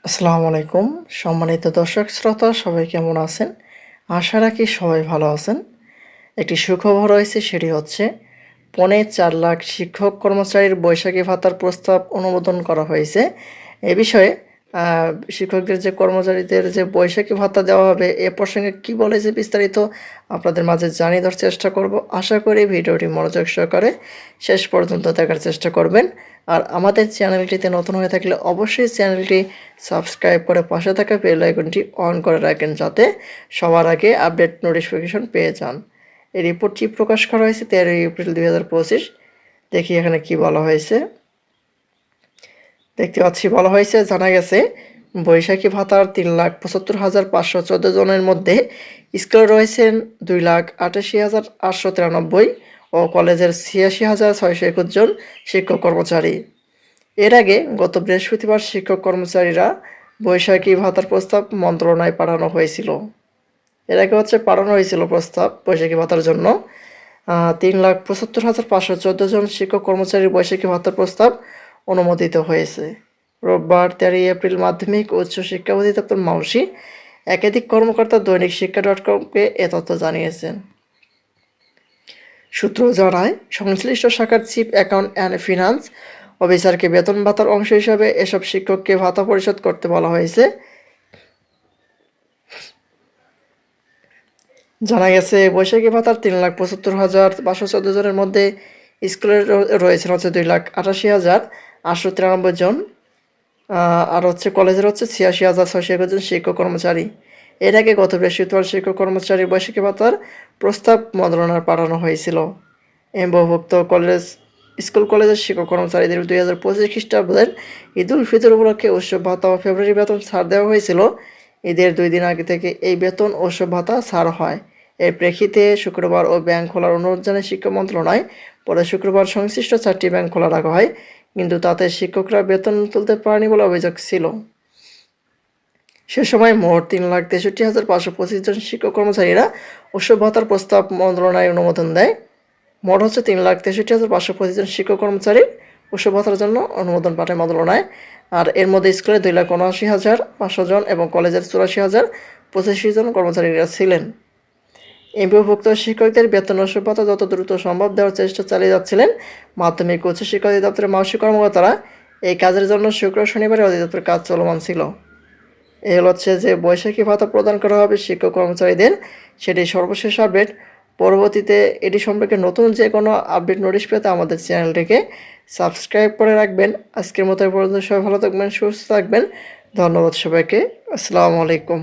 আসসালামু আলাইকুম। সম্মানিত দর্শক শ্রোতা সবাই কেমন আছেন? আশা রাখি সবাই ভালো আছেন। একটি সুখবর রয়েছে, সেটি হচ্ছে পৌনে ৪ লাখ শিক্ষক কর্মচারীর বৈশাখী ভাতার প্রস্তাব অনুমোদন করা হয়েছে। এ বিষয়ে শিক্ষকদের যে কর্মচারীদের যে বৈশাখী ভাতা দেওয়া হবে এ প্রসঙ্গে কী বলেছে বিস্তারিত আপনাদের মাঝে জানিয়ে দেওয়ার চেষ্টা করব। আশা করি ভিডিওটি মনোযোগ সহকারে শেষ পর্যন্ত দেখার চেষ্টা করবেন। আর আমাদের চ্যানেলটিতে নতুন হয়ে থাকলে অবশ্যই চ্যানেলটি সাবস্ক্রাইব করে পাশে থাকা বেল আইকনটি অন করে রাখেন, যাতে সবার আগে আপডেট নোটিফিকেশন পেয়ে যান। এই রিপোর্টটি প্রকাশ করা হয়েছে 13 এপ্রিল 2025। দেখি এখানে কি বলা হয়েছে। দেখতে পাচ্ছি বলা হয়েছে, জানা গেছে বৈশাখী ভাতার 3,75,514 জনের মধ্যে স্কুলে রয়েছেন 2,88,893 ও কলেজের 86,621 জন শিক্ষক কর্মচারী। এর আগে গত বৃহস্পতিবার শিক্ষক কর্মচারীরা বৈশাখী ভাতার প্রস্তাব মন্ত্রণালয়ে পাঠানো হয়েছিল। এর আগে পাঠানো হয়েছিল প্রস্তাব বৈশাখী ভাতার জন্য। 3,75,514 জন শিক্ষক কর্মচারীর বৈশাখী ভাতার প্রস্তাব অনুমোদিত হয়েছে। রোববার 13 এপ্রিল মাধ্যমিক ও উচ্চ শিক্ষা অধিদপ্তর মাউসি একাধিক কর্মকর্তা দৈনিক শিক্ষা .comকে এ তথ্য জানিয়েছেন। সূত্র জানায়, সংশ্লিষ্ট শাখার চিফ অ্যাকাউন্ট অ্যান্ড ফিনান্স অফিসারকে বেতন ভাতার অংশ হিসাবে এসব শিক্ষককে ভাতা পরিশোধ করতে বলা হয়েছে। জানা গেছে বৈশাখী ভাতার 3,75,514 জনের মধ্যে স্কুলে রয়েছেন 2,88,893 জন, আর কলেজের 86,621 জন শিক্ষক কর্মচারী। এর আগে গত বৃহস্পতিবার শিক্ষক কর্মচারীর বৈশাখী ভাতার প্রস্তাব মন্ত্রণালয়ে পাঠানো হয়েছিল। এমভুক্ত স্কুল কলেজের শিক্ষক কর্মচারীদের 2025 খ্রিস্টাব্দের ঈদ উল ফিতর উপলক্ষে উৎসব ভাতা ও ফেব্রুয়ারি বেতন ছাড় দেওয়া হয়েছিল। ঈদের 2 দিন আগে থেকে এই বেতন ও উৎসব ভাতা ছাড় হয়। এর প্রেক্ষিতে শুক্রবার ও ব্যাংক খোলার অনুরোধ জানায় শিক্ষা মন্ত্রণালয়। পরে শুক্রবার সংশ্লিষ্ট 4টি ব্যাংক খোলা রাখা হয়, কিন্তু তাতে শিক্ষকরা বেতন তুলতে পারেনি বলে অভিযোগ ছিল। সে সময় মোট 3,63,525 জন শিক্ষক কর্মচারীরা উৎসব ভাতার প্রস্তাব মন্ত্রণালয়ে অনুমোদন দেয়। মোট 3,63,525 জন শিক্ষক কর্মচারীর উৎসব ভাতার জন্য অনুমোদন পাঠায় মন্ত্রণালয়। আর এর মধ্যে স্কুলে 2,79,500 জন এবং কলেজের 84,085 জন কর্মচারীরা ছিলেন। এমপিওভুক্ত শিক্ষকদের বেতন ও ভাতা যত দ্রুত সম্ভব দেওয়ার চেষ্টা চালিয়ে যাচ্ছিলেন মাধ্যমিক উচ্চ শিক্ষা অধিদপ্তরের মাউসি কর্মকর্তারা। এই কাজের জন্য শুক্র শনিবারে অধিদপ্তরের কাজ চলমান ছিল। এই হচ্ছে যে বৈশাখী ভাতা প্রদান করা হবে শিক্ষক কর্মচারীদের, সেটি সর্বশেষ আপডেট। পরবর্তীতে এটি সম্পর্কে নতুন যে কোনো আপডেট নোটিশ পেতে আমাদের চ্যানেলটিকে সাবস্ক্রাইব করে রাখবেন। আজকের মতো পর্যন্ত সবাই ভালো থাকবেন, সুস্থ থাকবেন। ধন্যবাদ সবাইকে। আসসালামু আলাইকুম।